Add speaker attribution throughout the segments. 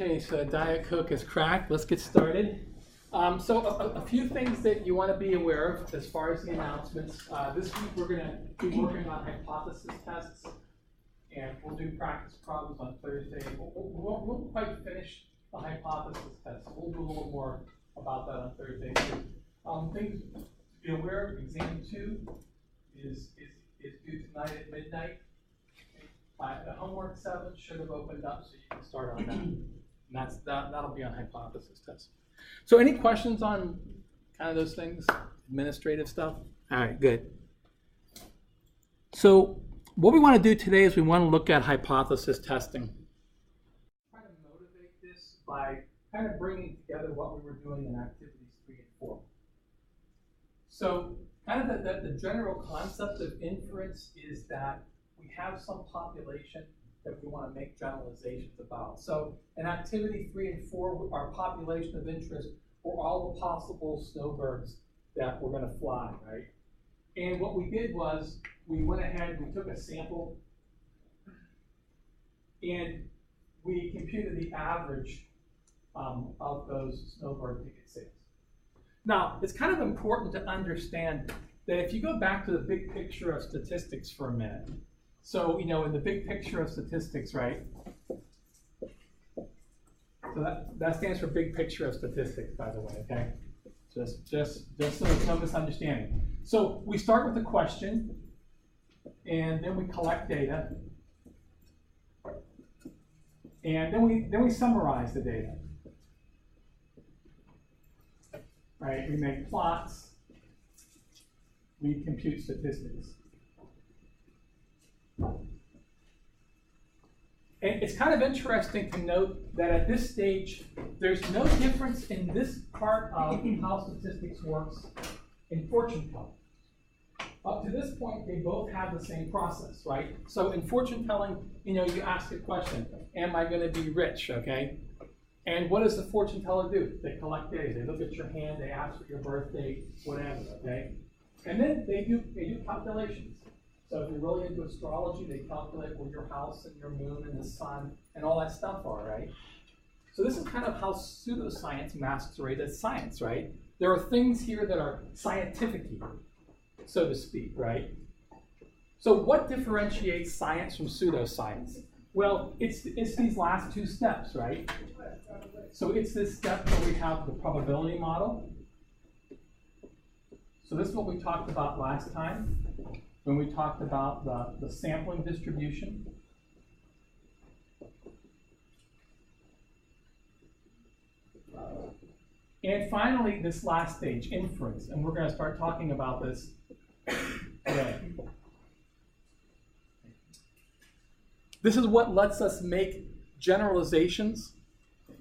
Speaker 1: Okay, so Diet Coke is cracked. Let's get started. So a few things that you want to be aware of as far as the announcements. This week we're going to be working on hypothesis tests, and we'll do practice problems on Thursday. We won't quite finish the hypothesis test. We'll do a little more about that on Thursday too. Things to be aware of: exam 2 is due tonight at midnight. The homework 7 should have opened up, so you can start on that. And that'll be on hypothesis test. So any questions on kind of those things, administrative stuff? All right, good. So what we want to do today is we want to look at hypothesis testing. Try to motivate this by kind of bringing together what we were doing in activities 3 and 4. So kind of the general concept of inference is that we have some population that we want to make generalizations about. So in activity 3 and 4, our population of interest were all the possible snowbirds that were going to fly, right? And what we did was we went ahead, we took a sample, and we computed the average of those snowbird ticket sales. Now, it's kind of important to understand that if you go back to the big picture of statistics for a minute, so, in the big picture of statistics, right? So that stands for big picture of statistics, by the way, okay? Just so there's no misunderstanding. So we start with a question, and then we collect data, and then we summarize the data. Right? We make plots, we compute statistics. And it's kind of interesting to note that at this stage, there's no difference in this part of how statistics works in fortune telling. Up to this point, they both have the same process, right? So in fortune telling, you ask a question, am I going to be rich, okay? And what does the fortune teller do? They collect data. They look at your hand, they ask for your birth date, whatever, okay? And then they do calculations. So if you're really into astrology, they calculate where your house and your moon and the sun and all that stuff are, right? So this is kind of how pseudoscience masquerades as science, right? There are things here that are scientific, so to speak, right? So what differentiates science from pseudoscience? Well, it's these last two steps, right? So it's this step where we have the probability model. So this is what we talked about last time when we talked about the sampling distribution. And finally, this last stage, inference. And we're going to start talking about this today. This is what lets us make generalizations.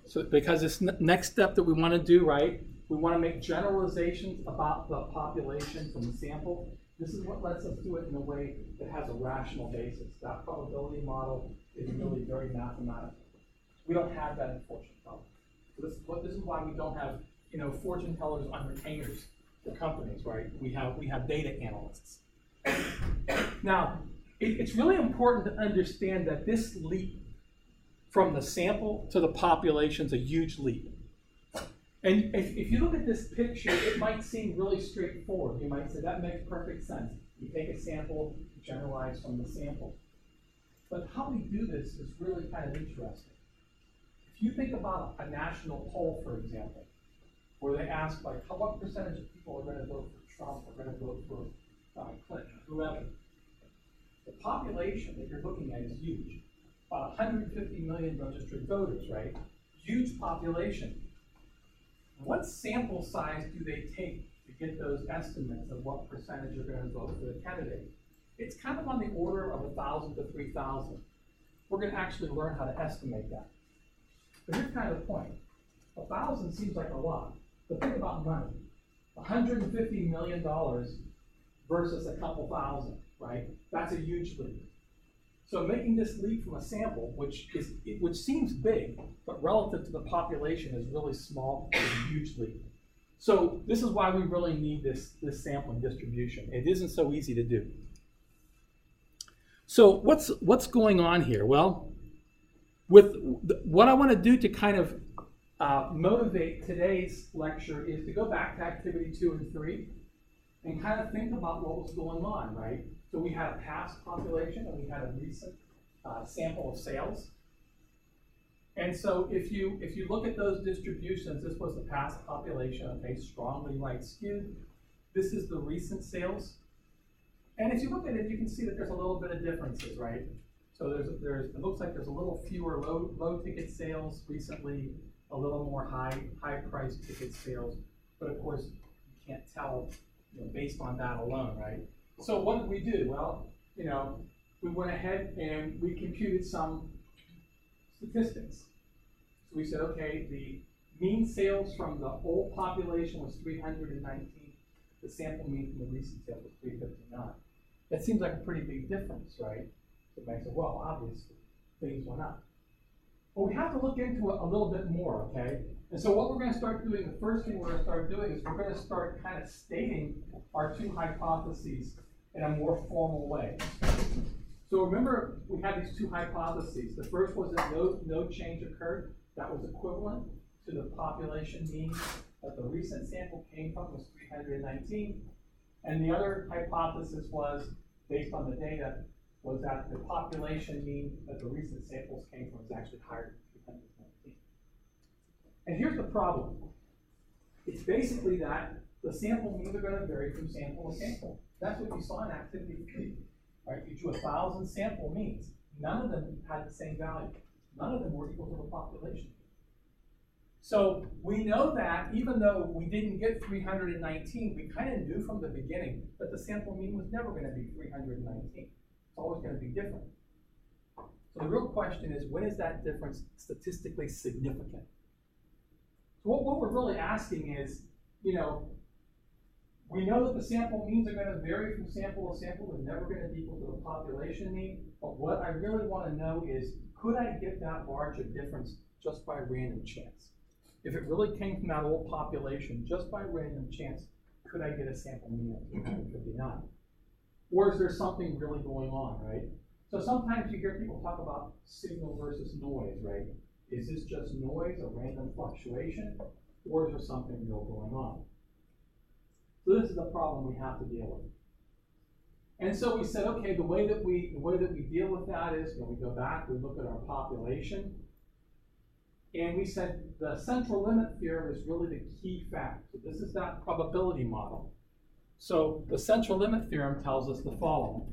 Speaker 1: So because this next step that we want to do, right, we want to make generalizations about the population from the sample. This is what lets us do it in a way that has a rational basis. That probability model is really very mathematical. We don't have that in fortune telling. So this is why we don't have, fortune tellers on retainers for companies, right? We have data analysts. Now, it's really important to understand that this leap from the sample to the population is a huge leap. And if you look at this picture, it might seem really straightforward. You might say, that makes perfect sense. You take a sample, you generalize from the sample. But how we do this is really kind of interesting. If you think about a national poll, for example, where they ask, like, what percentage of people are going to vote for Trump or going to vote for Clinton, whoever, the population that you're looking at is huge. About 150 million registered voters, right? Huge population. What sample size do they take to get those estimates of what percentage are going to vote for the candidate? It's kind of on the order of 1,000 to 3,000. We're going to actually learn how to estimate that. But here's kind of the point. 1,000 seems like a lot, but think about money. $150 million versus a couple thousand, right? That's a huge leap. So making this leap from a sample, which seems big, but relative to the population is really small, is a huge leap. So this is why we really need this sampling distribution. It isn't so easy to do. So what's going on here? Well, with what I want to do to kind of motivate today's lecture is to go back to activity 2 and 3 and kind of think about what was going on, right? So we had a past population and we had a recent sample of sales. And so if you look at those distributions, this was the past population, okay, strongly right skewed. This is the recent sales. And if you look at it, you can see that there's a little bit of differences, right? So it looks like there's a little fewer low ticket sales recently, a little more high price ticket sales. But of course, you can't tell, based on that alone, right? So what did we do? Well, we went ahead and we computed some statistics. So we said, okay, the mean sales from the old population was 319. The sample mean from the recent sales was 359. That seems like a pretty big difference, right? So you might say, well, obviously, things went up. But we have to look into it a little bit more, okay? And so what we're going to start doing, the first thing we're going to start doing is we're going to start kind of stating our two hypotheses in a more formal way. So remember, we had these two hypotheses. The first was that no change occurred. That was equivalent to the population mean that the recent sample came from was 319. And the other hypothesis was, based on the data, was that the population mean that the recent samples came from was actually higher than 319. And here's the problem. It's basically that the sample means are going to vary from sample to sample. That's what you saw in activity 3, right? You drew 1,000 sample means. None of them had the same value. None of them were equal to the population. So we know that even though we didn't get 319, we kind of knew from the beginning that the sample mean was never going to be 319. It's always going to be different. So the real question is, when is that difference statistically significant? So what we're really asking is, we know that the sample means are going to vary from sample to sample. They're never going to be equal to the population mean. But what I really want to know is, could I get that large a difference just by random chance? If it really came from that old population, just by random chance, could I get a sample mean of 359? Or is there something really going on, right? So sometimes you hear people talk about signal versus noise, right? Is this just noise, a random fluctuation, or is there something real going on? So this is the problem we have to deal with. And so we said, okay, the way that we deal with that is, we go back, we look at our population, and we said the central limit theorem is really the key fact. So this is that probability model. So the central limit theorem tells us the following.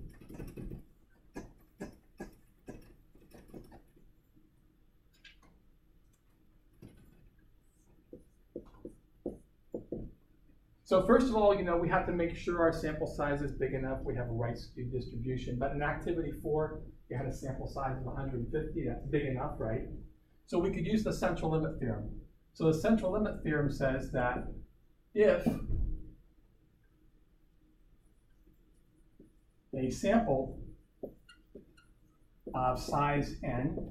Speaker 1: So first of all, we have to make sure our sample size is big enough. We have a right skewed distribution. But in activity 4, you had a sample size of 150. That's big enough, right? So we could use the central limit theorem. So the central limit theorem says that if a sample of size n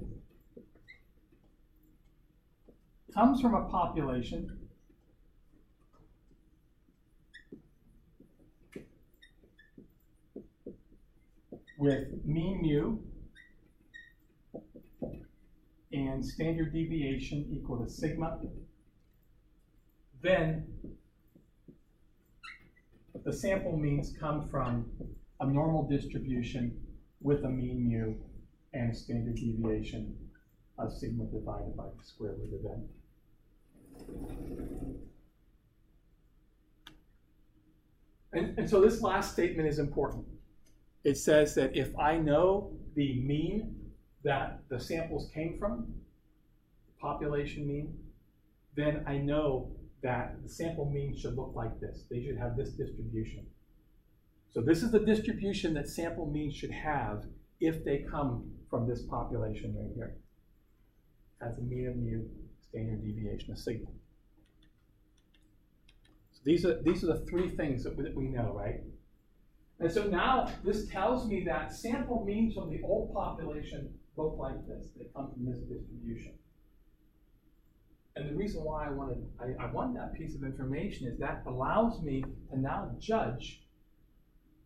Speaker 1: comes from a population with mean mu and standard deviation equal to sigma, then the sample means come from a normal distribution with a mean mu and a standard deviation of sigma divided by the square root of n. And so this last statement is important. It says that if I know the mean that the samples came from, population mean, then I know that the sample mean should look like this. They should have this distribution. So this is the distribution that sample means should have if they come from this population right here. As a mean of mu, standard deviation of sigma. So these are the three things that we know, right? And so now this tells me that sample means from the old population look like this. They come from this distribution. And the reason why I wanted that piece of information is that allows me to now judge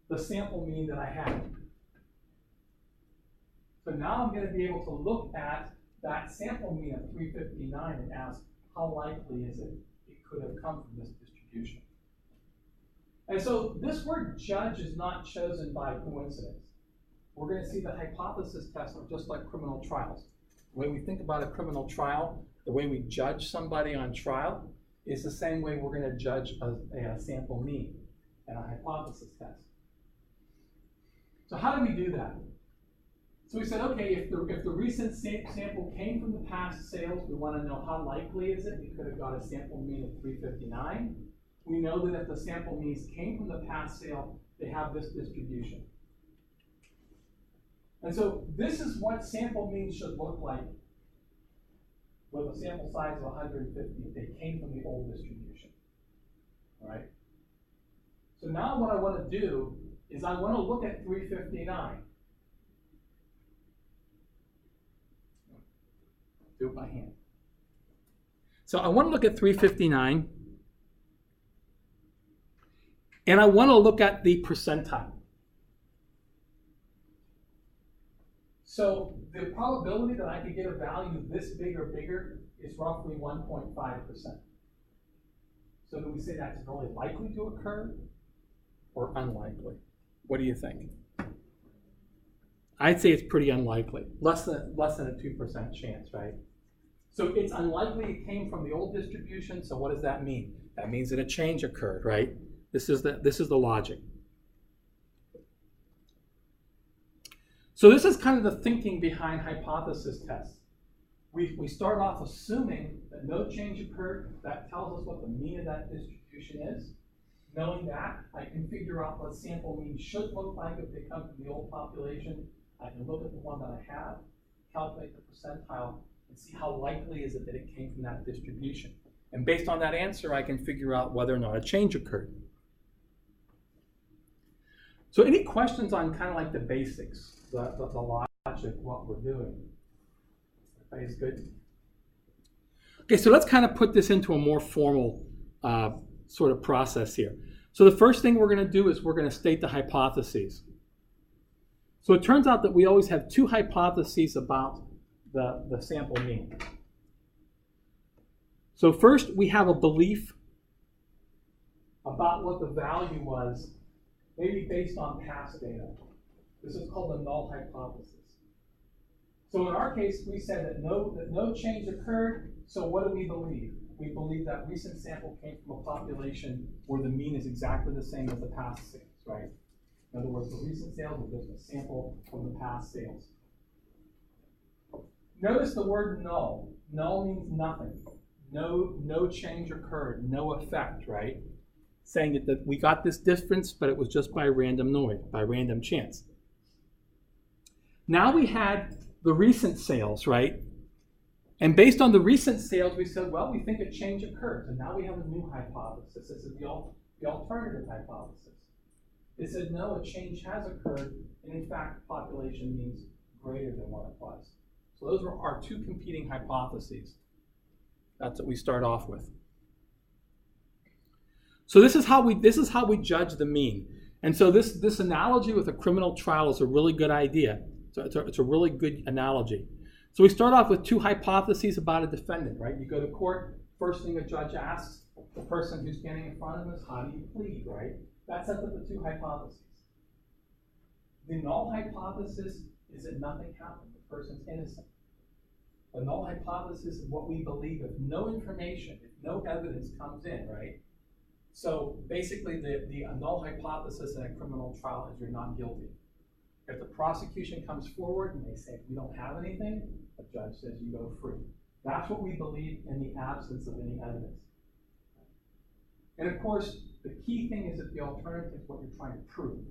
Speaker 1: the sample mean that I have. So now I'm going to be able to look at that sample mean of 359 and ask, how likely is it could have come from this distribution? And so this word judge is not chosen by coincidence. We're going to see the hypothesis test are just like criminal trials. The way we think about a criminal trial, the way we judge somebody on trial is the same way we're going to judge a sample mean and a hypothesis test. So how do we do that? So we said, okay, if the recent sample came from the past sales, we want to know how likely is it we could have got a sample mean of 359. We know that if the sample means came from the past sale, they have this distribution. And so this is what sample means should look like with a sample size of 150 if they came from the old distribution. All right? So now what I want to do is I want to look at 359. Do it by hand. So I want to look at 359, and I want to look at the percentile. So the probability that I could get a value this big or bigger is roughly 1.5%. So do we say that's really likely to occur or unlikely? What do you think? I'd say it's pretty unlikely. Less than a 2% chance, right? So it's unlikely it came from the old distribution, so what does that mean? That means that a change occurred, right? This is the logic. So this is kind of the thinking behind hypothesis tests. We start off assuming that no change occurred. That tells us what the mean of that distribution is. Knowing that, I can figure out what sample mean should look like if they come from the old population. I can look at the one that I have, calculate the percentile, and see how likely is it that it came from that distribution. And based on that answer, I can figure out whether or not a change occurred. So any questions on kind of like the basics, the logic, what we're doing? Everybody's good? Okay, so let's kind of put this into a more formal sort of process here. So the first thing we're going to do is we're going to state the hypotheses. So it turns out that we always have two hypotheses about the sample mean. So first, we have a belief about what the value was, maybe based on past data. This is called a null hypothesis. So in our case, we said that no change occurred, so what do we believe? We believe that recent sample came from a population where the mean is exactly the same as the past sales, right? In other words, the recent sales are just a sample from the past sales. Notice the word null. Null means nothing. No change occurred, no effect, right? Saying that we got this difference, but it was just by random noise, by random chance. Now we had the recent sales, right? And based on the recent sales, we said, well, we think a change occurred. So now we have a new hypothesis. This is the alternative hypothesis. It said, no, a change has occurred, and in fact, population means greater than what it was. So those were our two competing hypotheses. That's what we start off with. So this is how we judge the mean. And so this analogy with a criminal trial is a really good idea. So it's a really good analogy. So we start off with two hypotheses about a defendant, right? You go to court, first thing a judge asks, the person who's standing in front of them is, how do you plead, right? That sets up the two hypotheses. The null hypothesis is that nothing happened. The person's innocent. The null hypothesis is what we believe if no information, if no evidence comes in, right? So basically the null hypothesis in a criminal trial is you're not guilty. If the prosecution comes forward and they say, we don't have anything, the judge says you go free. That's what we believe in the absence of any evidence. And of course, the key thing is that the alternative is what you're trying to prove.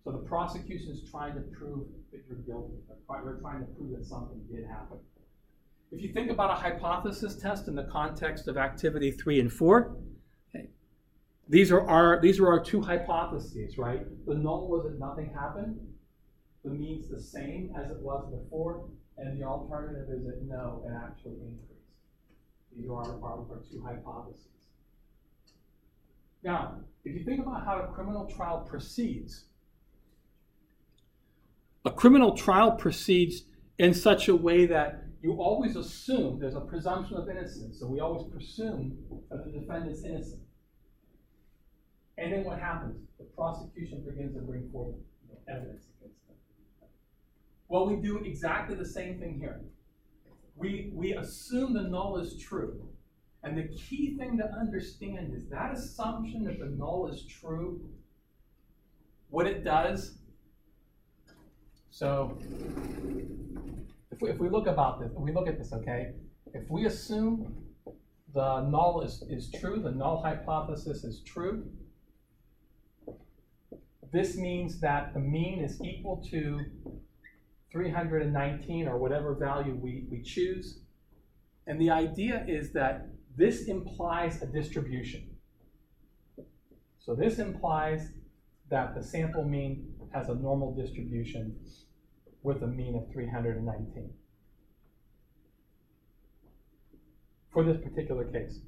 Speaker 1: So the prosecution is trying to prove that you're guilty. They're trying to prove that something did happen. If you think about a hypothesis test in the context of activity 3 and 4, okay, these are our two hypotheses, right? The null was that nothing happened. The mean's the same as it was before. And the alternative is that no, it actually increased. These are our two hypotheses. Now, if you think about how a criminal trial proceeds, a criminal trial proceeds in such a way that you always assume there's a presumption of innocence. So we always presume that the defendant's innocent. And then what happens? The prosecution begins to bring forth evidence against them. Well, we do exactly the same thing here. We assume the null is true. And the key thing to understand is that assumption that the null is true, what it does. So if we look at this, okay? If we assume the null is true, the null hypothesis is true, this means that the mean is equal to 319 or whatever value we choose. And the idea is that this implies a distribution. So this implies that the sample mean has a normal distribution with a mean of 319 for this particular case.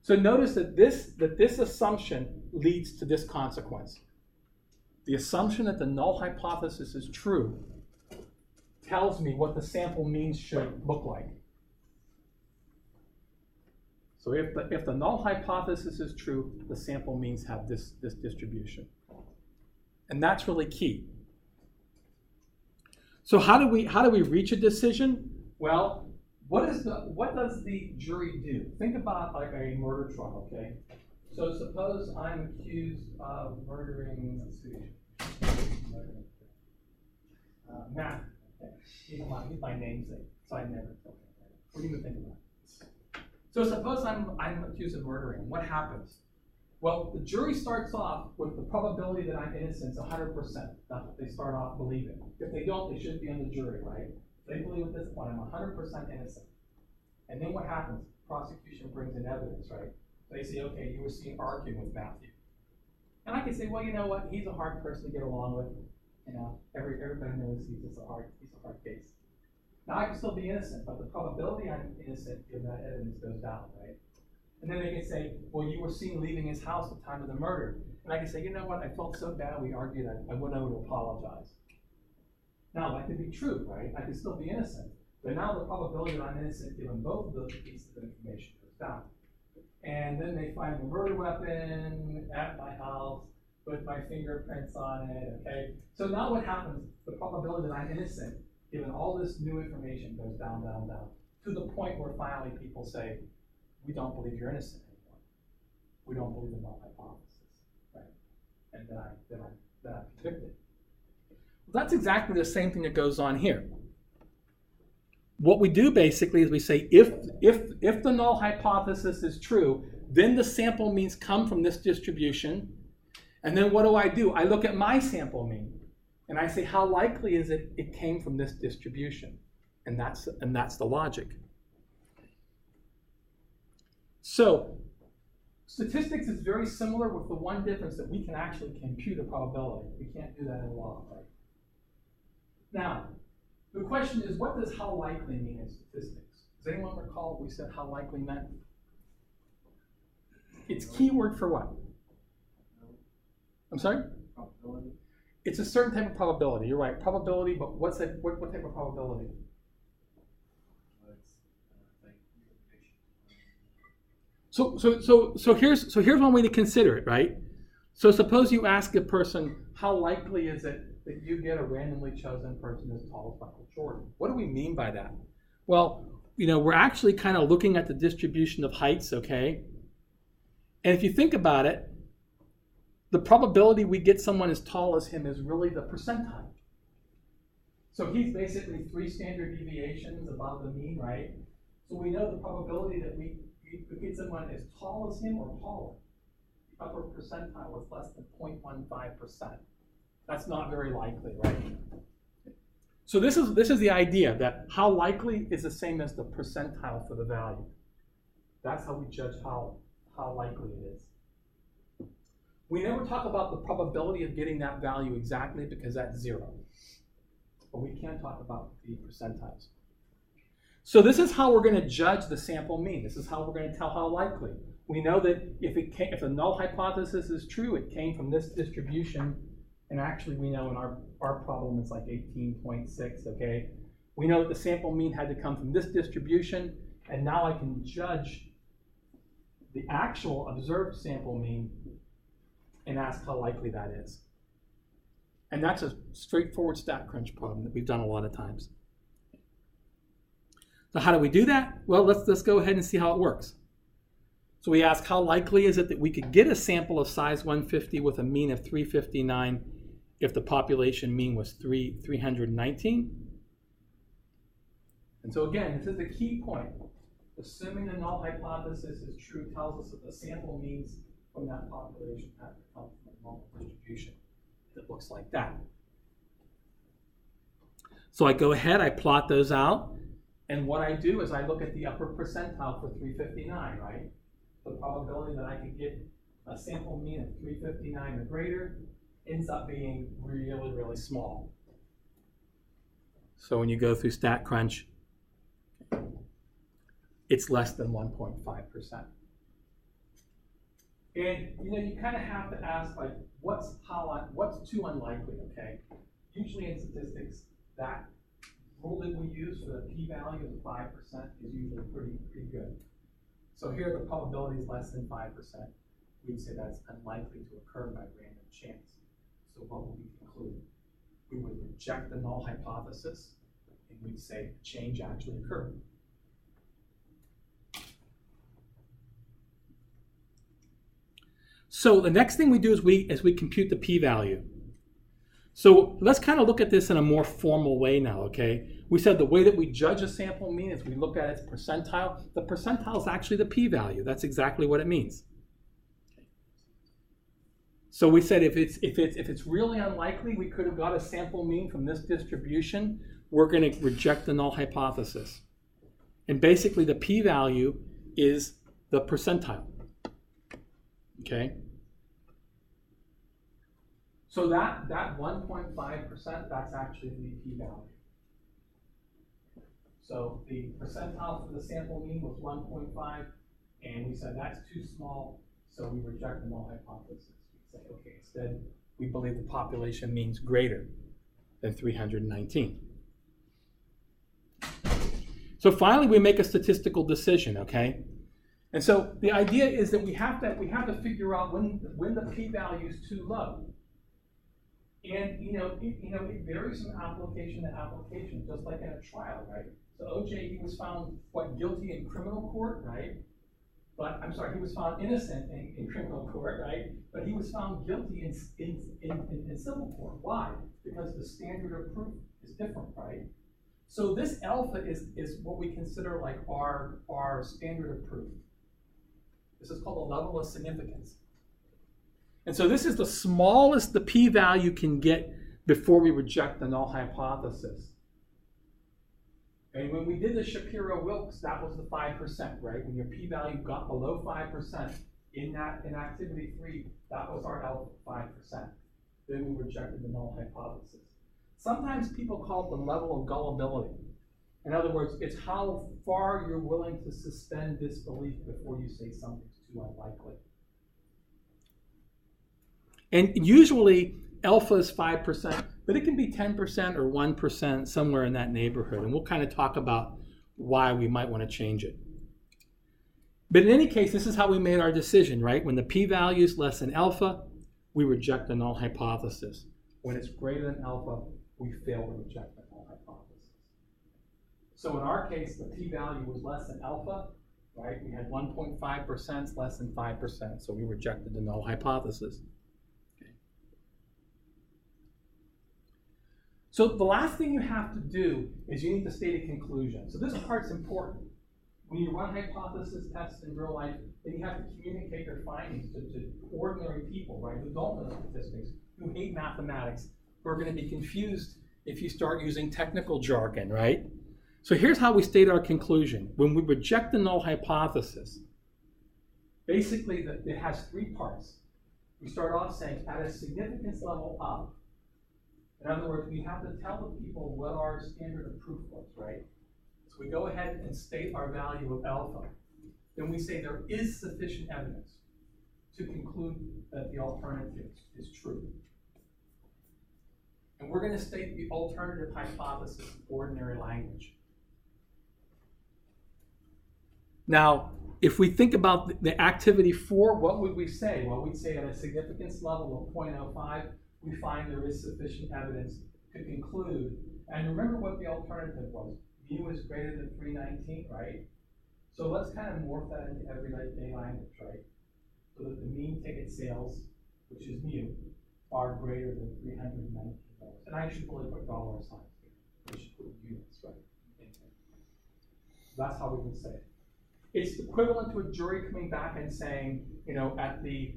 Speaker 1: So notice that this assumption leads to this consequence. The assumption that the null hypothesis is true tells me what the sample means should look like. So if the null hypothesis is true, the sample means have this distribution. And that's really key. So how do we reach a decision? Well, what does the jury do? Think about like a murder trial, okay? So suppose I'm accused of murdering, let's see, Matt. Okay. He's my namesake, so I never killed him. What do you think about it? So suppose I'm accused of murdering. What happens? Well, the jury starts off with the probability that I'm innocent is 100%. That's what they start off believing. If they don't, they shouldn't be on the jury, right? They believe at this point I'm 100% innocent. And then what happens? Prosecution brings in evidence, right? They say, okay, you were seen arguing with Matthew. And I can say, well, you know what? He's a hard person to get along with. You know, everybody knows he's a hard case. Now I can still be innocent, but the probability I'm innocent given that evidence goes down, right? And then they can say, well, you were seen leaving his house at the time of the murder. And I can say, you know what? I felt so bad we argued, I went over to apologize. Now that could be true, right? I could still be innocent. But now the probability that I'm innocent given both of those pieces of information goes down. And then they find the murder weapon at my house with my fingerprints on it, okay? So now what happens? The probability that I'm innocent given all this new information goes down, down, down, to the point where finally people say, we don't believe you're innocent anymore. We don't believe the null hypothesis, right? And then I'm convicted. Well, that's exactly the same thing that goes on here. What we do basically is we say, if the null hypothesis is true, then the sample means come from this distribution. And then what do? I look at my sample mean. And I say, how likely is it came from this distribution? And that's the logic. So statistics is very similar with the one difference that we can actually compute a probability. We can't do that in law, right? Now, the question is, what does how likely mean in statistics? Does anyone recall what we said how likely meant? It's keyword for what? I'm sorry?
Speaker 2: Probability.
Speaker 1: It's a certain type of probability. You're right, probability, but what type of probability? So here's one way to consider it, right? So suppose you ask a person, how likely is it that you get a randomly chosen person as tall as Michael Jordan? What do we mean by that? Well, we're actually kind of looking at the distribution of heights, okay? And if you think about it, the probability we get someone as tall as him is really the percentile. So he's basically 3 standard deviations above the mean, right? So we know the probability that we could get someone as tall as him or taller. The upper percentile is less than 0.15%. That's not very likely, right? So this is the idea that how likely is the same as the percentile for the value. That's how we judge how likely it is. We never talk about the probability of getting that value exactly because that's 0. But we can talk about the percentiles. So this is how we're going to judge the sample mean. This is how we're going to tell how likely. We know that if the null hypothesis is true, it came from this distribution. And actually, we know in our problem it's like 18.6, okay? We know that the sample mean had to come from this distribution, and now I can judge the actual observed sample mean and ask how likely that is. And that's a straightforward stat crunch problem that we've done a lot of times. So how do we do that? Well, let's go ahead and see how it works. So we ask, how likely is it that we could get a sample of size 150 with a mean of 359 if the population mean was 319? And so again, this is the key point. Assuming the null hypothesis is true tells us that the sample means from that population have to come from a normal distribution that looks like that. So I go ahead, I plot those out, and what I do is I look at the upper percentile for 359, right? The probability that I could get a sample mean of 359 or greater ends up being really, really small. So when you go through StatCrunch, it's less than 1.5%. And you kind of have to ask, like, what's too unlikely, okay? Usually in statistics, that rule that we use for the p-value of 5% is usually pretty good. So here the probability is less than 5%. We'd say that's unlikely to occur by random chance. So what would we conclude? We would reject the null hypothesis, and we'd say change actually occurred. So the next thing we do is we compute the p-value. So let's kind of look at this in a more formal way now, okay? We said the way that we judge a sample mean is we look at its percentile. The percentile is actually the p-value. That's exactly what it means. So we said if it's really unlikely we could have got a sample mean from this distribution, we're going to reject the null hypothesis. And basically the p-value is the percentile. Okay? So that 1.5%, that's actually the p-value. So the percentile for the sample mean was 1.5, and we said that's too small, so we reject the null hypothesis. We say, okay, instead, we believe the population means greater than 319. So finally, we make a statistical decision, okay? And so the idea is that we have to figure out when the p-value is too low. And it varies from application to application, just like in a trial, right? So OJ, he was found guilty in criminal court, right? But I'm sorry, he was found innocent in criminal court, right? But he was found guilty in civil court. Why? Because the standard of proof is different, right? So this alpha is what we consider like our standard of proof. This is called the level of significance. And so this is the smallest the p-value can get before we reject the null hypothesis. And when we did the Shapiro-Wilks, that was the 5%, right? When your p-value got below 5% in activity 3, that was our alpha 5%. Then we rejected the null hypothesis. Sometimes people call it the level of gullibility. In other words, it's how far you're willing to suspend disbelief before you say something's too unlikely. And usually alpha is 5%, but it can be 10% or 1%, somewhere in that neighborhood. And we'll kind of talk about why we might want to change it. But in any case, this is how we made our decision, right? When the p-value is less than alpha, we reject the null hypothesis. When it's greater than alpha, we fail to reject the null hypothesis. So in our case, the p-value was less than alpha, right? We had 1.5% less than 5%, so we rejected the null hypothesis. Okay. So the last thing you have to do is you need to state a conclusion. So this part's important. When you run hypothesis tests in real life, then you have to communicate your findings to ordinary people, right, who don't know statistics, who hate mathematics, who are going to be confused if you start using technical jargon, right? So here's how we state our conclusion. When we reject the null hypothesis, basically it has three parts. We start off saying at a significance level up. In other words, we have to tell the people what our standard of proof was, right? So we go ahead and state our value of alpha. Then we say there is sufficient evidence to conclude that the alternative is true. And we're going to state the alternative hypothesis in ordinary language. Now, if we think about the activity 4, what would we say? Well, we'd say at a significance level of 0.05, we find there is sufficient evidence to conclude. And remember what the alternative was. Mu is greater than 319, right? So let's kind of morph that into everyday language, right? So that the mean ticket sales, which is mu, are greater than $319. And I should really put dollar signs here. We should put units, right? That's how we would say it. It's equivalent to a jury coming back and saying, at the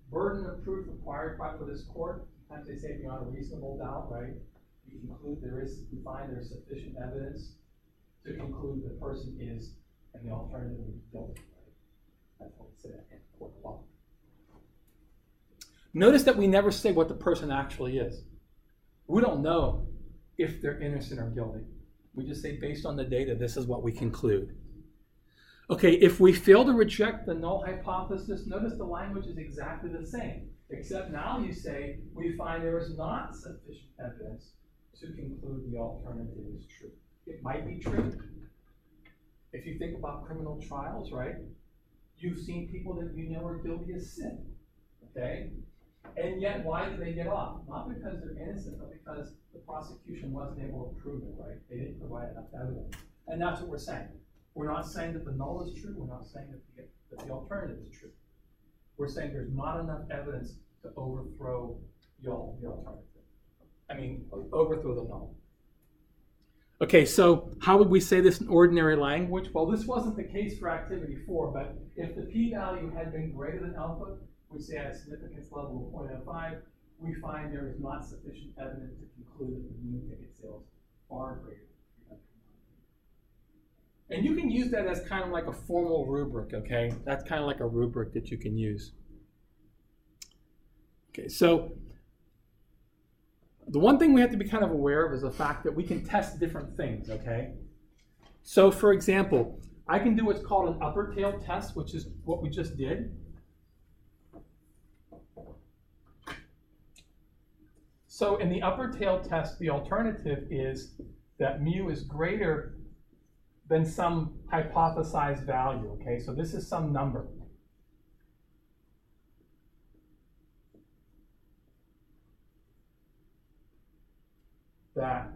Speaker 1: burden of proof required for this court, sometimes they say beyond a reasonable doubt, right? We conclude we find there's sufficient evidence to conclude the person is, and the alternative is guilty, right? That's what we say in court law. Notice that we never say what the person actually is. We don't know if they're innocent or guilty. We just say based on the data, this is what we conclude. Okay, if we fail to reject the null hypothesis, notice the language is exactly the same, except now you say we find there is not sufficient evidence to conclude the alternative is true. It might be true. If you think about criminal trials, right? You've seen people that are guilty of sin, okay? And yet, why did they get off? Not because they're innocent, but because the prosecution wasn't able to prove it, right? They didn't provide enough evidence. And that's what we're saying. We're not saying that the null is true. We're not saying that the alternative is true. We're saying there's not enough evidence to overthrow the alternative. Overthrow the null. Okay, so how would we say this in ordinary language? Well, this wasn't the case for activity 4, but if the p-value had been greater than alpha, we say at a significance level of 0.05, we find there is not sufficient evidence to conclude that the mean ticket sales are greater than 319. And you can use that as kind of like a formal rubric, okay? That's kind of like a rubric that you can use. Okay, so the one thing we have to be kind of aware of is the fact that we can test different things, okay? So for example, I can do what's called an upper tail test, which is what we just did. So in the upper tail test, the alternative is that mu is greater than some hypothesized value, okay? So this is some number. That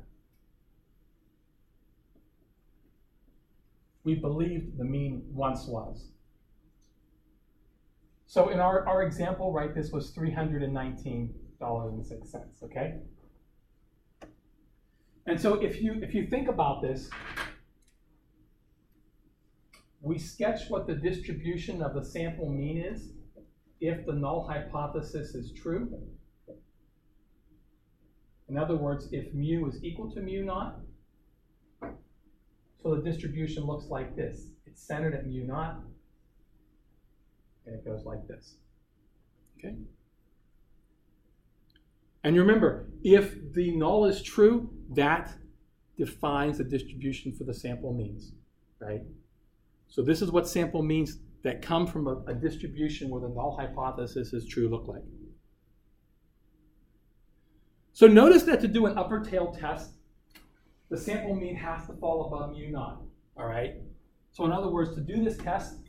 Speaker 1: we believed the mean once was. So in our example, right, this was $319.06, okay? And so if you think about this, we sketch what the distribution of the sample mean is if the null hypothesis is true. In other words, if mu is equal to mu naught, so the distribution looks like this. It's centered at mu naught, and it goes like this. Okay? And remember, if the null is true, that defines the distribution for the sample means, right? So this is what sample means that come from a distribution where the null hypothesis is true look like. So notice that to do an upper tail test, the sample mean has to fall above mu naught, all right? So in other words, to do this test,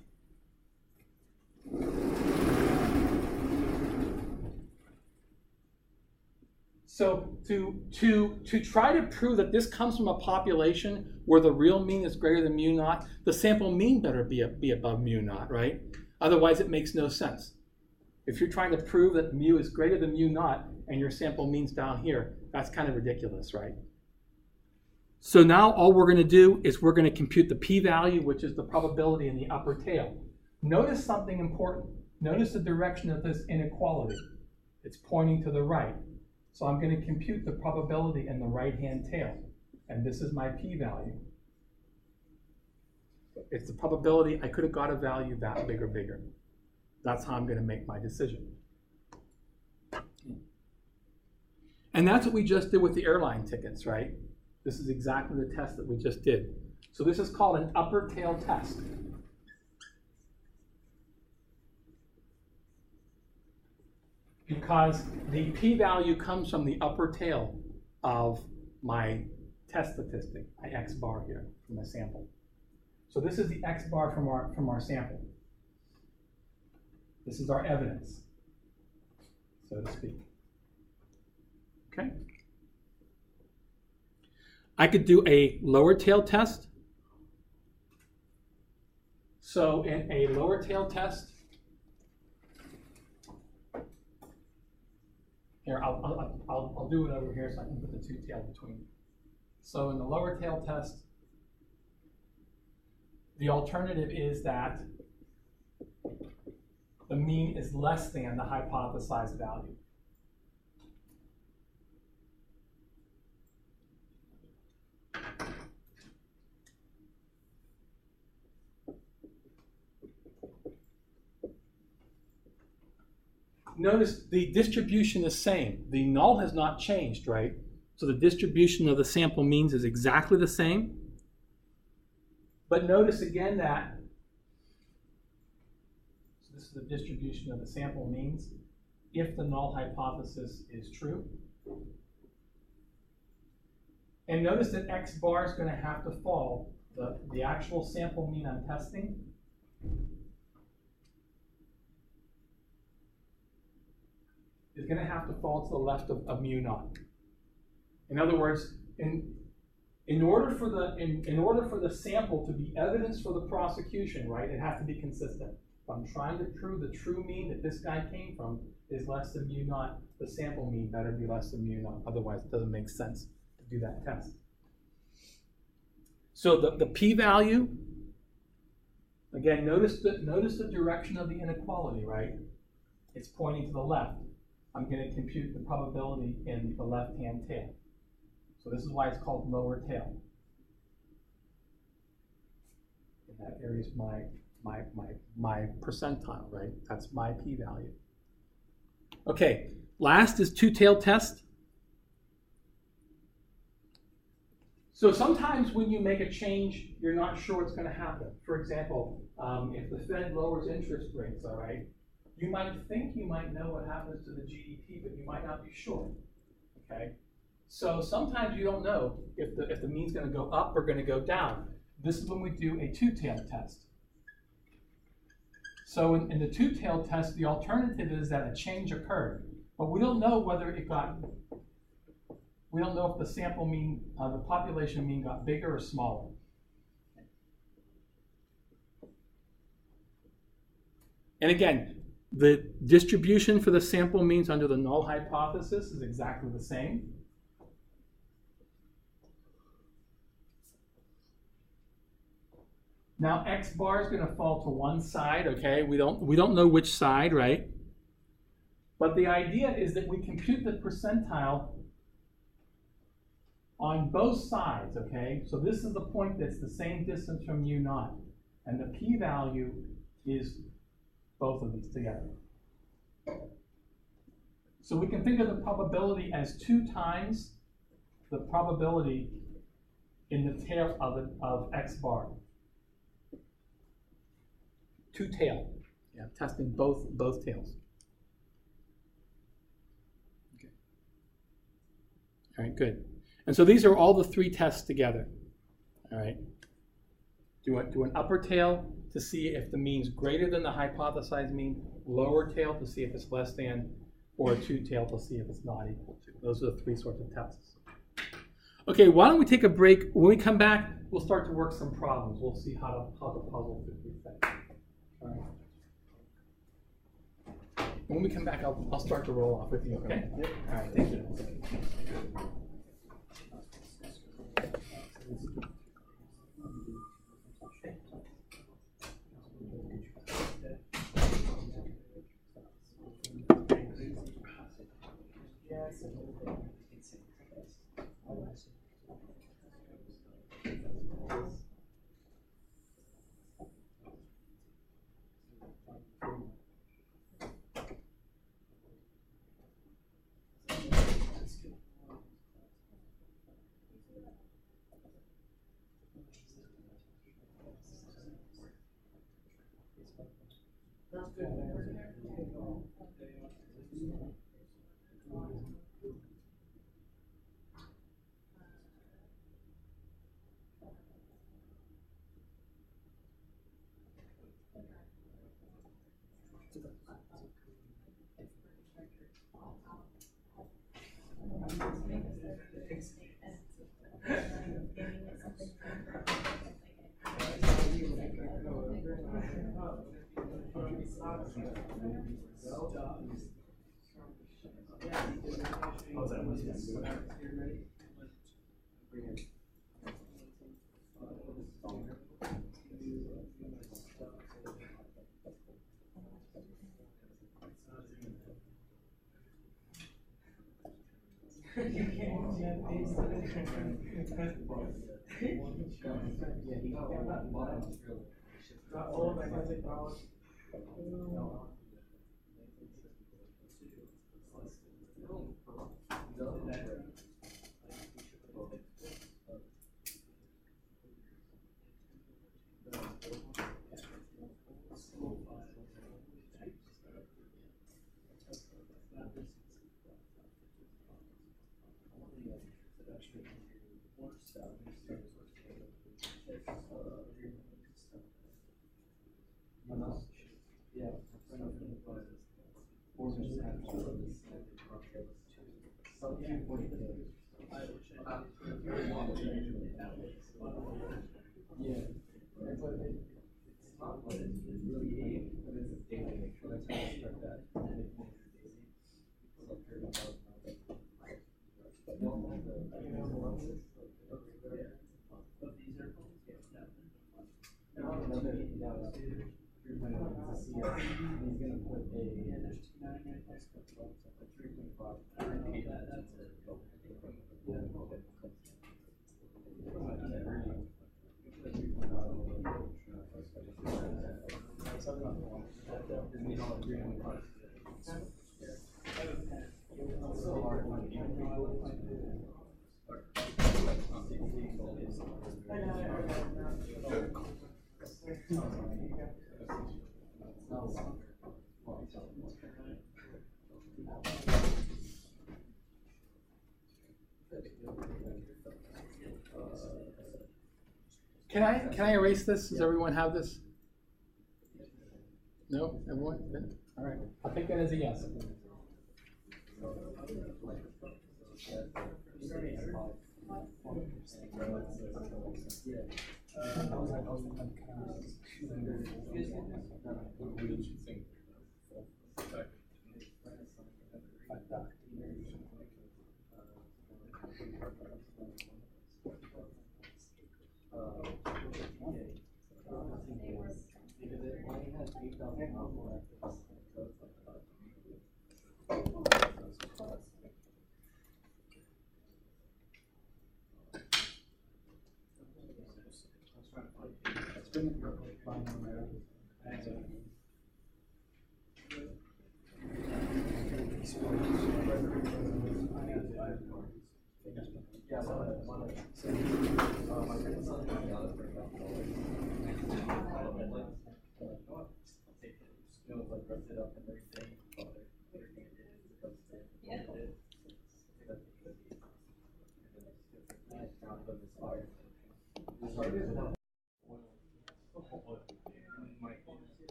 Speaker 1: So to try to prove that this comes from a population where the real mean is greater than mu naught, the sample mean better be above mu naught, right? Otherwise, it makes no sense. If you're trying to prove that mu is greater than mu naught and your sample mean's down here, that's kind of ridiculous, right? So now all we're going to do is we're going to compute the p-value, which is the probability in the upper tail. Notice something important. Notice the direction of this inequality. It's pointing to the right. So I'm going to compute the probability in the right-hand tail. And this is my p-value. It's the probability I could have got a value that big or bigger. That's how I'm going to make my decision. And that's what we just did with the airline tickets, right? This is exactly the test that we just did. So this is called an upper tail test. Because the p-value comes from the upper tail of my test statistic, my x bar here from my sample. So this is the x bar from our sample. This is our evidence, so to speak. Okay. I could do a lower tail test. So in a lower tail test, here, I'll do it over here so I can put the two tails between. So in the lower tail test, the alternative is that the mean is less than the hypothesized value. Notice the distribution is same. The null has not changed, right? So the distribution of the sample means is exactly the same. But notice again that this is the distribution of the sample means if the null hypothesis is true. And notice that x bar is going to have to fall. The actual sample mean I'm testing is going to have to fall to the left of mu naught. In other words, in order for the sample to be evidence for the prosecution, right, it has to be consistent. If I'm trying to prove the true mean that this guy came from is less than mu naught, the sample mean better be less than mu naught. Otherwise, it doesn't make sense to do that test. So the p-value, again, notice the direction of the inequality, right? It's pointing to the left. I'm going to compute the probability in the left-hand tail. So this is why it's called lower tail. And that area is my percentile, right? That's my p-value. Okay, last is two-tailed test. So sometimes when you make a change, you're not sure what's going to happen. For example, if the Fed lowers interest rates, all right, you might think you might know what happens to the GDP, but you might not be sure. Okay, so sometimes you don't know if the mean's going to go up or going to go down. This is when we do a two-tailed test. So in the two-tailed test, the alternative is that a change occurred, but we don't know whether it got. We don't know if the sample mean, the population mean, got bigger or smaller. And again, the distribution for the sample means under the null hypothesis is exactly the same. Now x bar is going to fall to one side, okay? We don't know which side, right? But the idea is that we compute the percentile on both sides, okay? So this is the point that's the same distance from mu naught. And the p-value is both of these together. So we can think of the probability as 2 times the probability in the tail of x bar. 2 tail. Yeah, testing both tails. Okay. All right, good. And so these are all the 3 tests together. All right. Do an upper tail to see if the mean's greater than the hypothesized mean, lower tail to see if it's less than, or a two tail to see if it's not equal to. Those are the three sorts of tests. Okay, why don't we take a break? When we come back, we'll start to work some problems. We'll see how the puzzle fits with that. All right. When we come back, I'll start to roll off with you, okay? Yep. All right, thank you. Can I erase this? Does everyone have this? No? Everyone? Good. All right. I'll take that as a yes.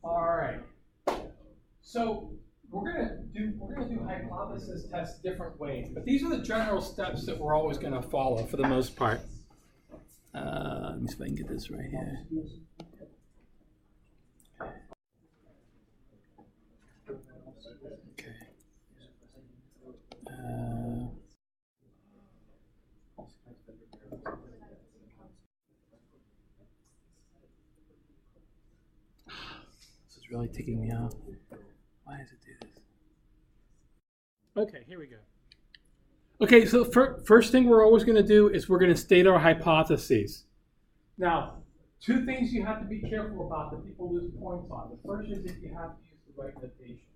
Speaker 1: All right. So we're gonna do hypothesis tests different ways, but these are the general steps that we're always going to follow for the most part. Let me see if I can get this right here. Okay. This is really ticking me off. Why does it do this? Okay, here we go. Okay, so first thing we're always going to do is we're going to state our hypotheses. Now, two things you have to be careful about that people lose points on. The first is if you have to use the right notation.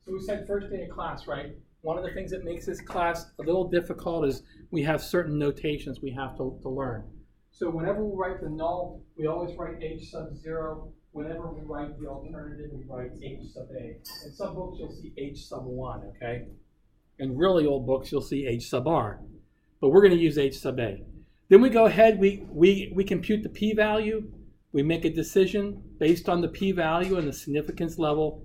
Speaker 1: So we said first day of class, right? One of the things that makes this class a little difficult is we have certain notations we have to learn. So whenever we write the null, we always write h sub 0. Whenever we write the alternative, we write h sub a. In some books, you'll see h sub 1, okay? In really old books, you'll see h sub r. But we're going to use h sub a. Then we go ahead, we compute the p-value. We make a decision based on the p-value and the significance level.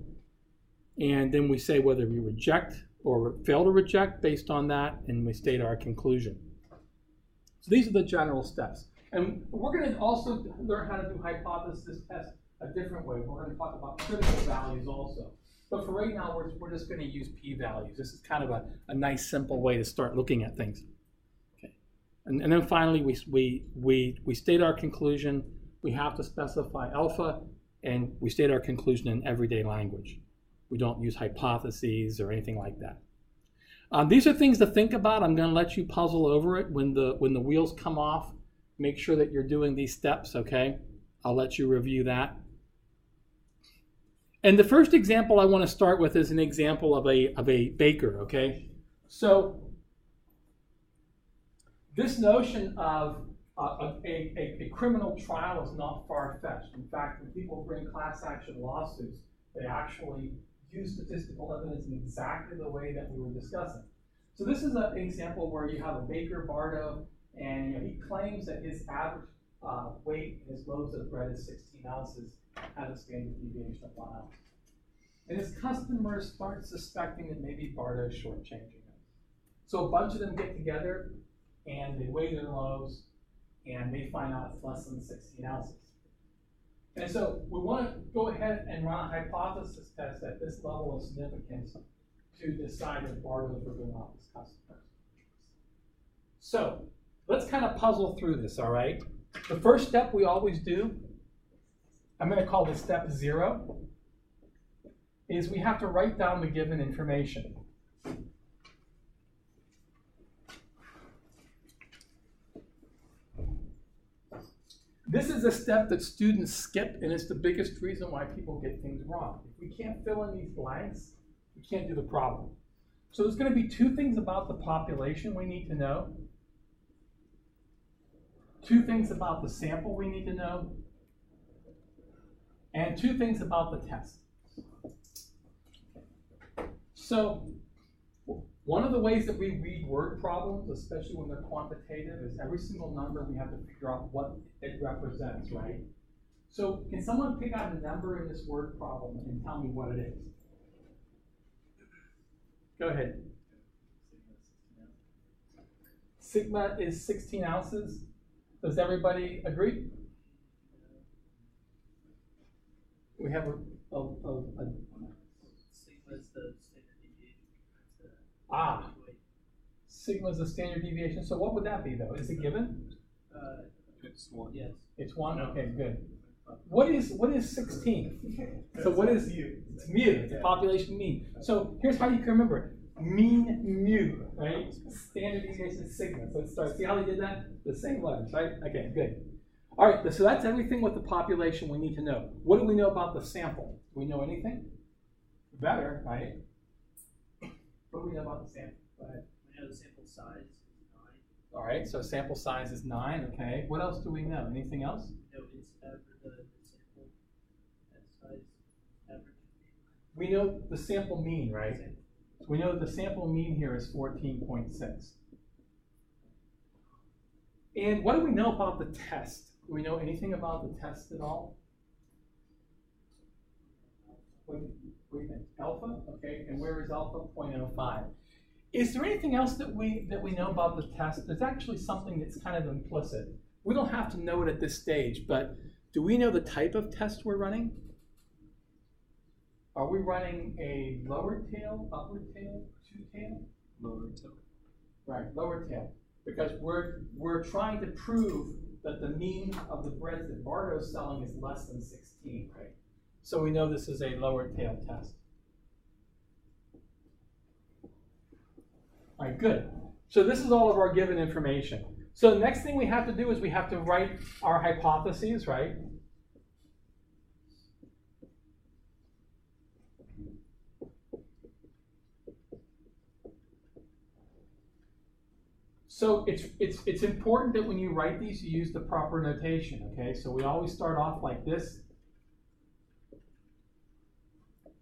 Speaker 1: And then we say whether we reject or fail to reject based on that, and we state our conclusion. So these are the general steps. And we're going to also learn how to do hypothesis tests a different way. We're going to talk about critical values also. But for right now, we're just going to use p-values. This is kind of a nice, simple way to start looking at things. Okay. And then finally, we state our conclusion. We have to specify alpha, and we state our conclusion in everyday language. We don't use hypotheses or anything like that. These are things to think about. I'm going to let you puzzle over it when the wheels come off. Make sure that you're doing these steps, okay? I'll let you review that. And the first example I want to start with is an example of a baker, okay? So this notion of a criminal trial is not far-fetched. In fact, when people bring class action lawsuits, they actually use statistical evidence in exactly the way that we were discussing. So this is an example where you have a baker, Bardo, and he claims that his average weight in his loaves of bread is 16 ounces, has a standard deviation of 1 ounce. And his customers start suspecting that maybe Bardo's shortchanging him. So a bunch of them get together and they weigh their loaves and they find out it's less than 16 ounces. And so we want to go ahead and run a hypothesis test at this level of significance to decide if Bardo's ripping off his customers. So let's kind of puzzle through this, all right? The first step we always do, I'm going to call this step 0, is we have to write down the given information. This is a step that students skip, and it's the biggest reason why people get things wrong. If we can't fill in these blanks, we can't do the problem. So there's going to be two things about the population we need to know, two things about the sample we need to know, and two things about the test. So one of the ways that we read word problems, especially when they're quantitative, is every single number we have to figure out what it represents, right? So can someone pick out a number in this word problem and tell me what it is? Go ahead. Sigma is 16 ounces. Does everybody agree? We have a
Speaker 2: Sigma is the standard deviation.
Speaker 1: Sigma is the standard deviation. So what would that be, though? Is it given?
Speaker 2: It's 1. Yes.
Speaker 1: It's 1? Okay, good. What is 16? So what is mu? It's mu. It's a population mean. So here's how you can remember it. Mean mu, right? Standard deviation is sigma. So let's start. See how they did that? The same letters, right? Okay, good. All right, so that's everything with the population we need to know. What do we know about the sample? Do we know anything? Better, right? What do we know about the sample? Go ahead.
Speaker 2: We know the sample size is 9.
Speaker 1: All right, so sample size is 9. Okay. What else do we know? Anything else?
Speaker 2: We know its average, the sample size average.
Speaker 1: We know the sample mean, right? So we know that the sample mean here is 14.6. And what do we know about the test? Do we know anything about the test at all? What do you think? Alpha? Okay, and where is alpha? 0.05. Is there anything else that we know about the test? There's actually something that's kind of implicit. We don't have to know it at this stage, but do we know the type of test we're running? Are we running a lower tail, upper tail, two-tail?
Speaker 3: Lower tail.
Speaker 1: Right, lower tail. Because we're trying to prove that the mean of the breads that Bardo's selling is less than 16, right? So we know this is a lower tail test. All right, good. So this is all of our given information. So the next thing we have to do is we have to write our hypotheses, right? So it's important that when you write these, you use the proper notation, okay? So we always start off like this.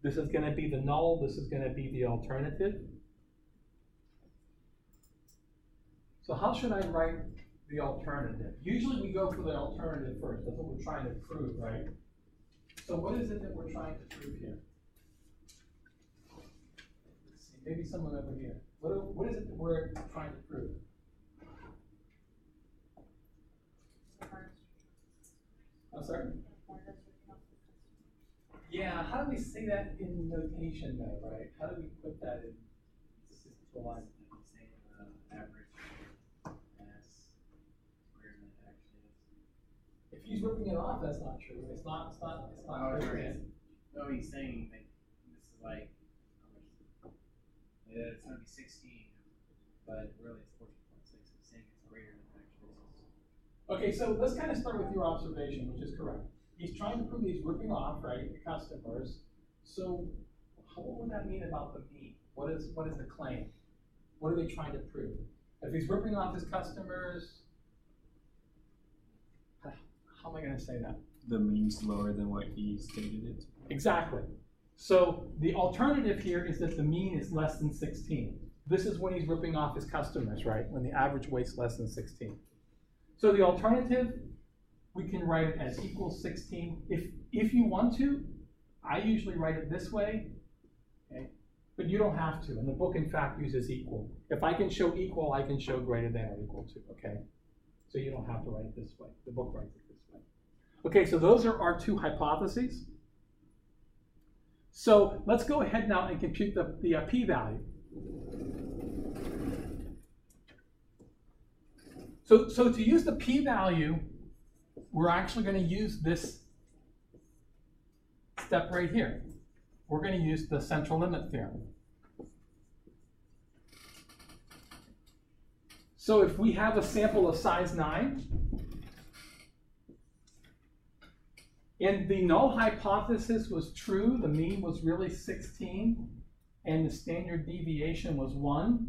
Speaker 1: This is going to be the null. This is going to be the alternative. So how should I write the alternative? Usually we go for the alternative first. That's what we're trying to prove, right? So what is it that we're trying to prove here? Let's see, maybe someone over here. What is it that we're trying to prove? I'm sorry? Yeah, how do we say that in notation though, right? How do we put that in statistical line?
Speaker 2: Average as where that actually is.
Speaker 1: If he's ripping it off, that's not true. It's not true.
Speaker 2: No, he's saying that this is like, it's going to be 16, but really it's 14.6. He's saying it's greater than it actually is.
Speaker 1: Okay, so let's kind of start with your observation, which is correct. He's trying to prove he's ripping off, right, the customers. So what would that mean about the mean? What is the claim? What are they trying to prove? If he's ripping off his customers, how am I going to say that?
Speaker 3: The mean's lower than what he stated it.
Speaker 1: Exactly. So the alternative here is that the mean is less than 16. This is when he's ripping off his customers, right? When the average weight's less than 16. So the alternative, we can write it as equals 16. If you want to, I usually write it this way, okay? But you don't have to, and the book in fact uses equal. If I can show equal, I can show greater than or equal to, okay? So you don't have to write it this way. The book writes it this way. Okay, so those are our two hypotheses. So let's go ahead now and compute the p-value. So to use the p-value, we're actually going to use this step right here. We're going to use the central limit theorem. So if we have a sample of size 9, and the null hypothesis was true, the mean was really 16, and the standard deviation was 1,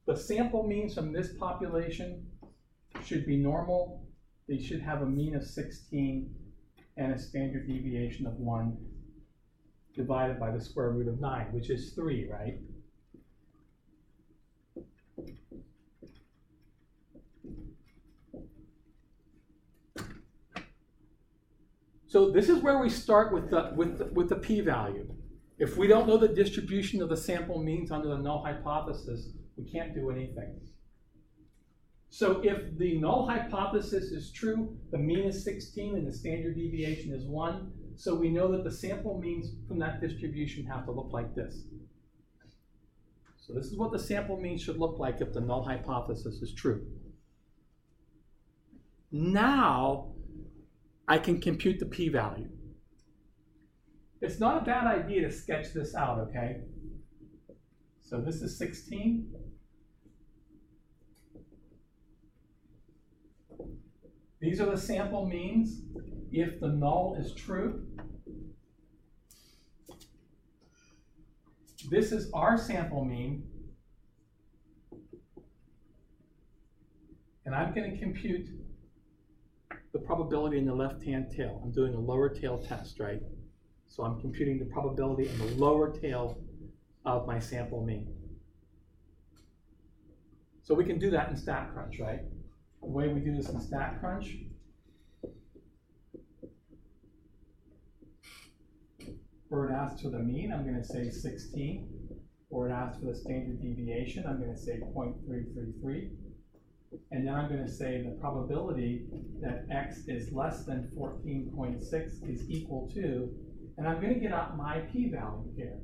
Speaker 1: the sample means from this population should be normal. They should have a mean of 16 and a standard deviation of 1 divided by the square root of 9, which is 3, right? So this is where we start with the p-value. If we don't know the distribution of the sample means under the null hypothesis, we can't do anything. So if the null hypothesis is true, the mean is 16 and the standard deviation is 1. So we know that the sample means from that distribution have to look like this. So this is what the sample mean should look like if the null hypothesis is true. Now I can compute the p-value. It's not a bad idea to sketch this out, okay? So this is 16. These are the sample means if the null is true. This is our sample mean. And I'm going to compute the probability in the left-hand tail. I'm doing a lower tail test, right? So I'm computing the probability in the lower tail of my sample mean. So we can do that in StatCrunch, right? the way we do this in StatCrunch, or it asks for the mean, I'm going to say 16. Or it asks for the standard deviation, I'm going to say 0.333. And then I'm going to say the probability that x is less than 14.6 is equal to, and I'm going to get out my p-value here.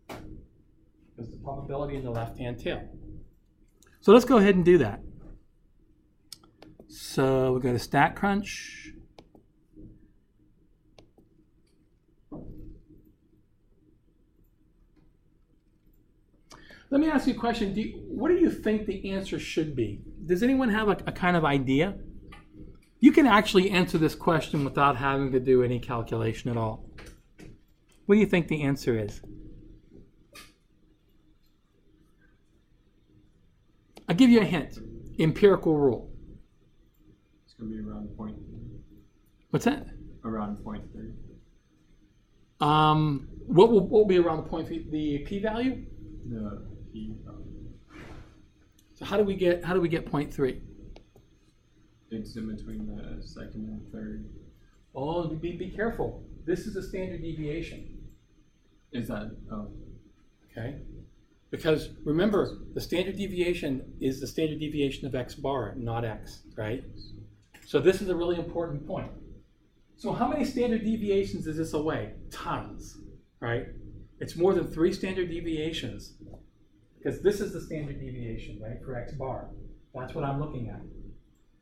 Speaker 1: Because the probability in the left-hand tail. So let's go ahead and do that. So we go to StatCrunch. Let me ask you a question. What do you think the answer should be? Does anyone have a kind of idea? You can actually answer this question without having to do any calculation at all. What do you think the answer is? I'll give you a hint. Empirical rule.
Speaker 3: It's going to be around 0.3.
Speaker 1: What's that?
Speaker 3: Around 0.3.
Speaker 1: What will be around the point? The p-value?
Speaker 3: The p-value.
Speaker 1: So how do we get 0.3?
Speaker 3: It's in between the second and third.
Speaker 1: Oh, be careful. This is a standard deviation.
Speaker 3: Is that? Oh.
Speaker 1: Okay. Because remember, the standard deviation is the standard deviation of x bar, not x, right? So this is a really important point. So how many standard deviations is this away? Tons, right? It's more than 3 standard deviations, because this is the standard deviation, right, for x bar. That's what I'm looking at.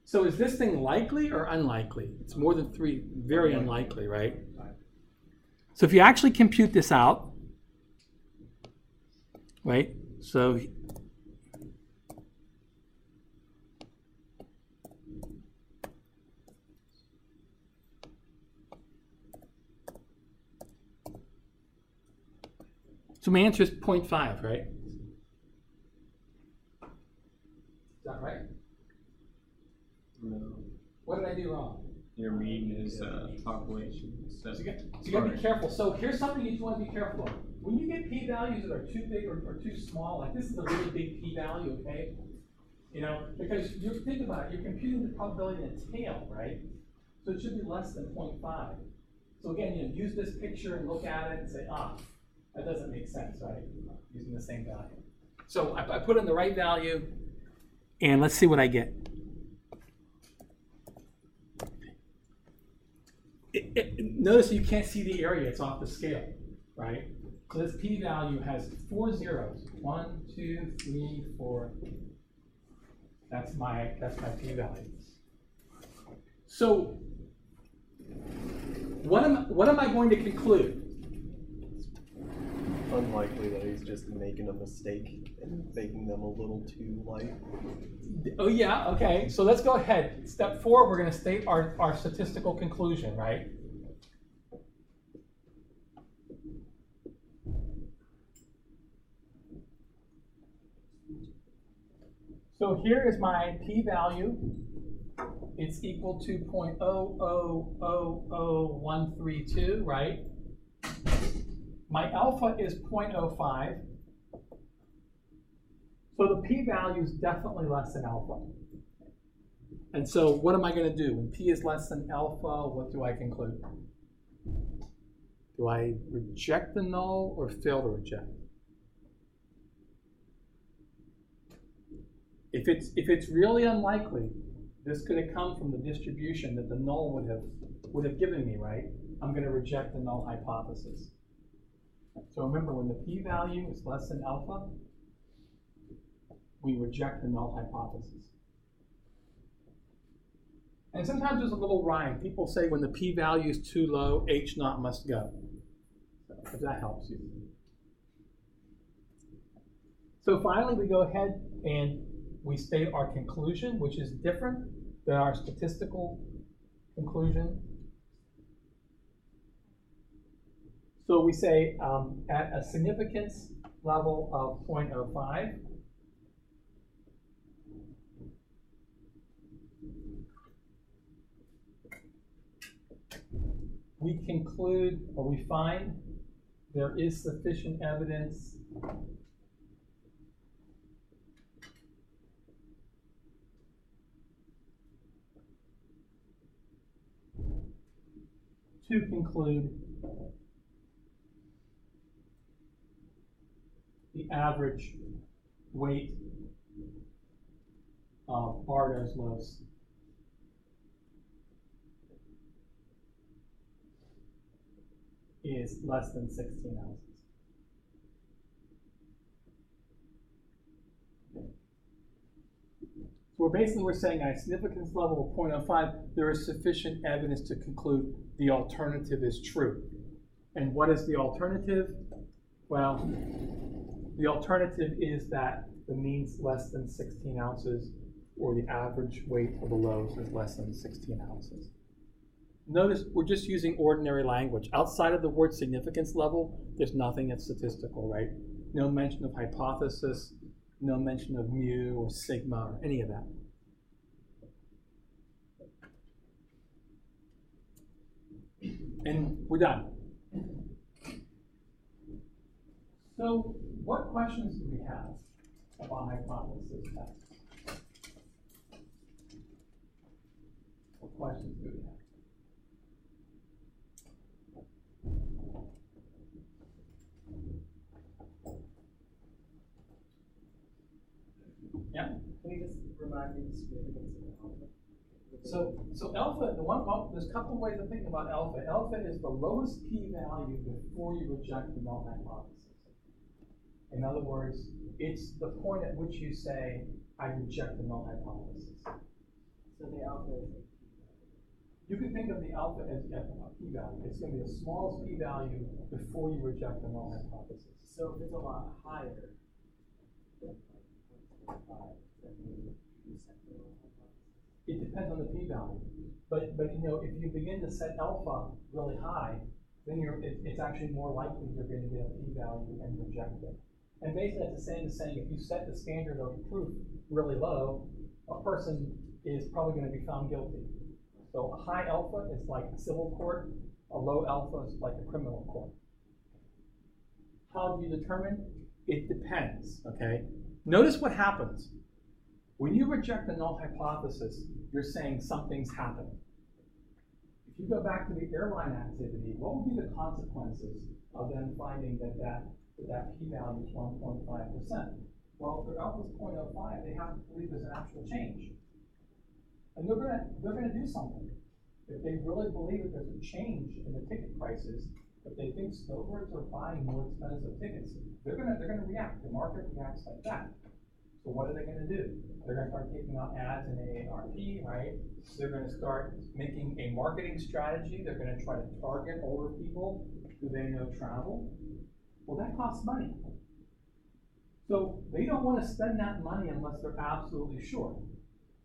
Speaker 1: So is this thing likely or unlikely? It's more than 3, very unlikely, right? So if you actually compute this out, right, so my answer is 0.5, right? Is that right?
Speaker 3: No.
Speaker 1: What did I do wrong?
Speaker 3: Your mean is population.
Speaker 1: So you got to be careful. So here's something you want to be careful of. When you get p-values that are too big or too small, like this is a really big p-value, okay? You know, because you think about it, you're computing the probability in a tail, right? So it should be less than 0.5. So again, you know, use this picture and look at it and say, that doesn't make sense, right? Using the same value. So I put in the right value, and let's see what I get. Notice you can't see the area, it's off the scale, right? So this p-value has 4 zeros. 1, 2, 3, 4. That's my p-value. So what am I going to conclude?
Speaker 4: Unlikely that he's just making a mistake and making them a little too light.
Speaker 1: Oh yeah, okay. So let's go ahead. Step 4, we're going to state our statistical conclusion, right? So here is my p-value. It's equal to 0.000132, right? My alpha is 0.05. So the p-value is definitely less than alpha. And so what am I going to do? When p is less than alpha, what do I conclude? Do I reject the null or fail to reject? If it's really unlikely, this could have come from the distribution that the null would have given me, right? I'm going to reject the null hypothesis. So remember, when the p-value is less than alpha, we reject the null hypothesis. And sometimes there's a little rhyme. People say when the p-value is too low, h naught must go. So if that helps you. So finally, we go ahead and we state our conclusion, which is different than our statistical conclusion. So we say at a significance level of 0.05, we conclude, or we find, there is sufficient evidence to conclude the average weight of Bardo's loaves is less than 16 ounces. So we're saying at a significance level of 0.05, there is sufficient evidence to conclude the alternative is true. And what is the alternative? Well, the alternative is that the mean's less than 16 ounces, or the average weight of the loaves is less than 16 ounces. Notice we're just using ordinary language. Outside of the word significance level, there's nothing that's statistical, right? No mention of hypothesis, no mention of mu or sigma or any of that. And we're done. So what questions do we have about hypothesis tests? What questions do we have? Yeah.
Speaker 2: Can you just remind me the significance of alpha?
Speaker 1: So alpha, there's a couple of ways of thinking about alpha. Alpha is the lowest p-value before you reject the null hypothesis. In other words, it's the point at which you say, I reject the null hypothesis.
Speaker 2: So the alpha is a p-value.
Speaker 1: You can think of the alpha as a p-value. It's going to be the smallest p-value before you reject the null hypothesis.
Speaker 2: So if it's a lot higher than like 0.5, that means you set the null hypothesis.
Speaker 1: It depends on the p-value. But you know, if you begin to set alpha really high, then it's actually more likely you're going to get a p-value and reject it. And basically it's the same as saying if you set the standard of proof really low, a person is probably going to be found guilty. So a high alpha is like a civil court, a low alpha is like a criminal court. How do you determine? It depends, okay? Notice what happens. When you reject the null hypothesis, you're saying something's happened. If you go back to the airline activity, what would be the consequences of them finding that p-value is 1.5%? Well, if their alpha is 0.05, they have to believe there's an actual change. And they're gonna do something. If they really believe that there's a change in the ticket prices, if they think snowbirds are buying more expensive tickets, they're gonna react. The market reacts like that. So what are they gonna do? They're gonna start taking out ads in AARP, right? They're gonna start making a marketing strategy. They're gonna try to target older people who they know travel. Well, that costs money. So they don't want to spend that money unless they're absolutely sure.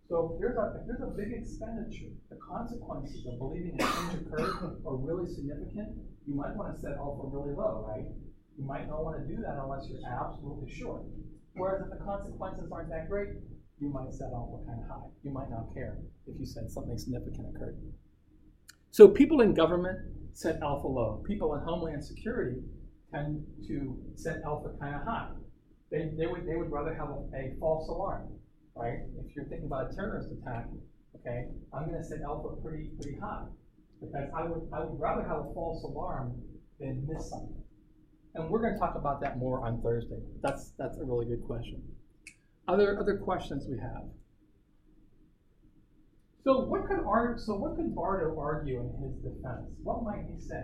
Speaker 1: So if there's a big expenditure, the consequences of believing a change occurred are really significant. You might want to set alpha really low, right? You might not want to do that unless you're absolutely sure. Whereas if the consequences aren't that great, you might set alpha kind of high. You might not care if you said something significant occurred. So people in government set alpha low. People in Homeland Security tend to set alpha kind of high. They would rather have a false alarm, right? If you're thinking about a terrorist attack, okay, I'm going to set alpha pretty high because I would rather have a false alarm than miss something. And we're going to talk about that more on Thursday. That's a really good question. Other questions we have. So what could Bardo argue in his defense? What might he say?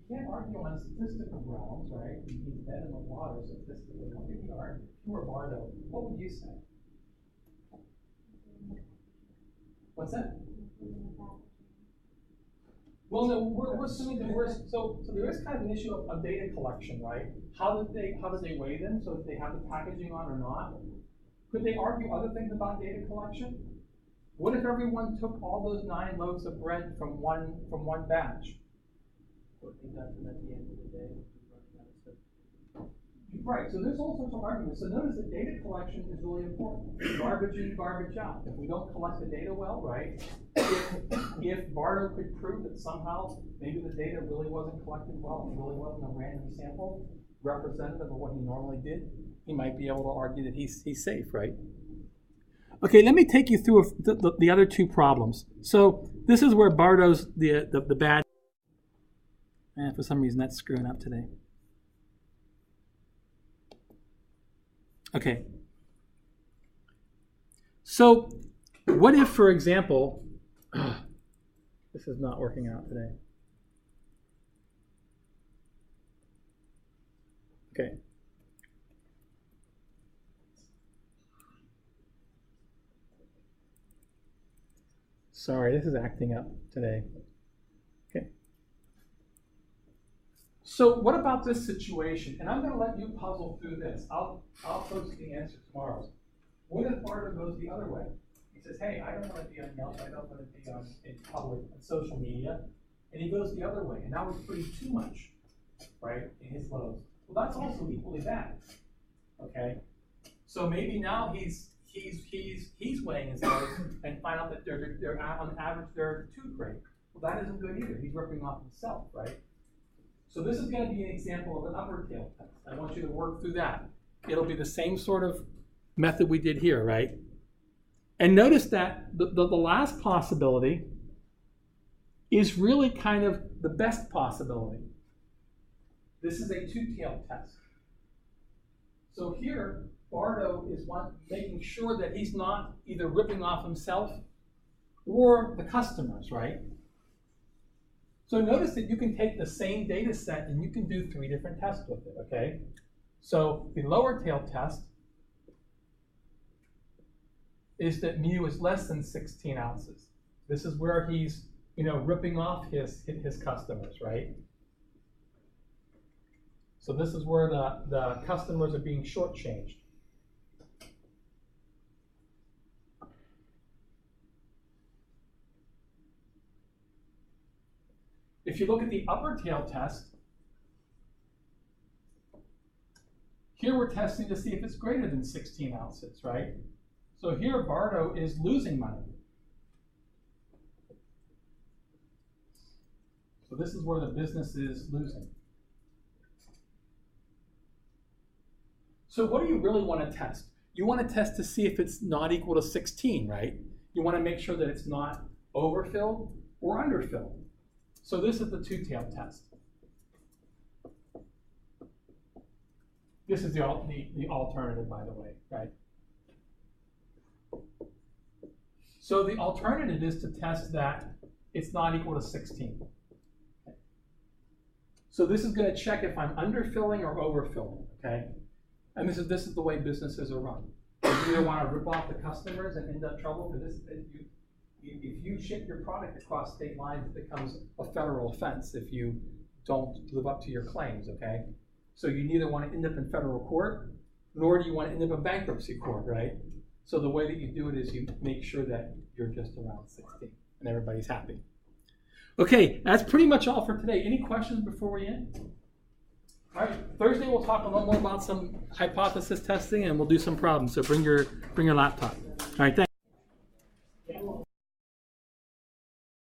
Speaker 1: He can't argue on statistical grounds, right? He's dead in the water statistically. What did he argue? If you were Bardo, what would you say? What's that? Well, no, we're assuming that so there is kind of an issue of data collection, right? How did they weigh them so that they have the packaging on or not? Could they argue other things about data collection? What if everyone took all those 9 loaves of bread from one batch?
Speaker 2: What they got them at the end of the day,
Speaker 1: Right, so there's all sorts of arguments. So notice that data collection is really important. Garbage in, garbage out. If we don't collect the data well, right? If Bardo could prove that somehow maybe the data really wasn't collected well, it really wasn't a random sample representative of what he normally did, he might be able to argue that he's safe, right? Okay, let me take you through the other two problems. So this is where Bardo's the bad. And for some reason that's screwing up today. Okay. So what if, for example, this is not working out today. Okay. Sorry, this is acting up today. Okay. So what about this situation? And I'm going to let you puzzle through this. I'll post the answer tomorrow. What if Bardo goes the other way? He says, hey, I don't want to be on Yelp. I don't want to be in public, on social media. And he goes the other way. And now he's putting too much, right, in his loads. Well, that's also equally bad. Okay? So maybe now he's weighing his loads and find out that they're on average they're too great. Well, that isn't good either. He's ripping off himself, right? So this is going to be an example of an upper tail test. I want you to work through that. It'll be the same sort of method we did here, right? And notice that the last possibility is really kind of the best possibility. This is a two-tailed test. So here, Bardo is making sure that he's not either ripping off himself or the customers, right? So notice that you can take the same data set and you can do 3 different tests with it, okay? So the lower tail test is that mu is less than 16 ounces. This is where he's, ripping off his customers, right? So this is where the customers are being shortchanged. If you look at the upper tail test, here we're testing to see if it's greater than 16 ounces, right? So here Bardo is losing money. So this is where the business is losing. So what do you really want to test? You want to test to see if it's not equal to 16, right? You want to make sure that it's not overfilled or underfilled. So this is the two-tailed test. This is the alternative, by the way, right? So the alternative is to test that it's not equal to 16. Okay. So this is going to check if I'm underfilling or overfilling, okay? And this is the way businesses are run. You either want to rip off the customers and end up trouble for this. If you ship your product across state lines, it becomes a federal offense if you don't live up to your claims, okay? So you neither want to end up in federal court, nor do you want to end up in bankruptcy court, right? So the way that you do it is you make sure that you're just around 16 and everybody's happy. Okay, that's pretty much all for today. Any questions before we end? All right, Thursday we'll talk a little more about some hypothesis testing and we'll do some problems. So bring your laptop. All right, thanks.